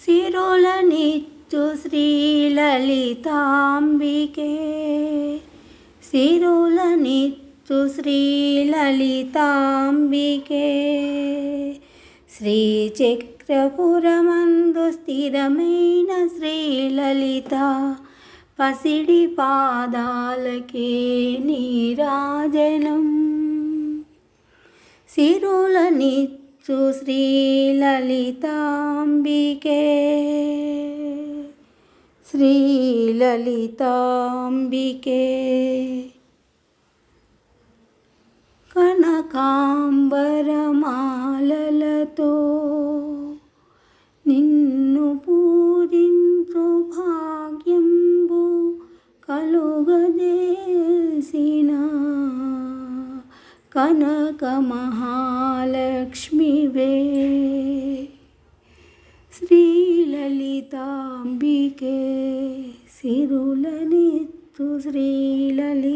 సిరులనిచ్చు శ్రీలలితాంబికే, సిరులనిచ్చు శ్రీలలితాంబికే. శ్రీచక్రపురమందు స్థిరమైన శ్రీలలిత, పసిడి పాదాలకే నీరాజనం. సిరులనిచ్చు శ్రీలలితాంబికే, శ్రీలలితాంబికే. కనకాంబరమాలలతో నిన్ను పూజించు భాగ్యంబు కలుగజేసిన కనక మహాలక్ష్మివే. శ్రీలలితాంబికే, సిరులనిచ్చు శ్రీలలితాంబికే.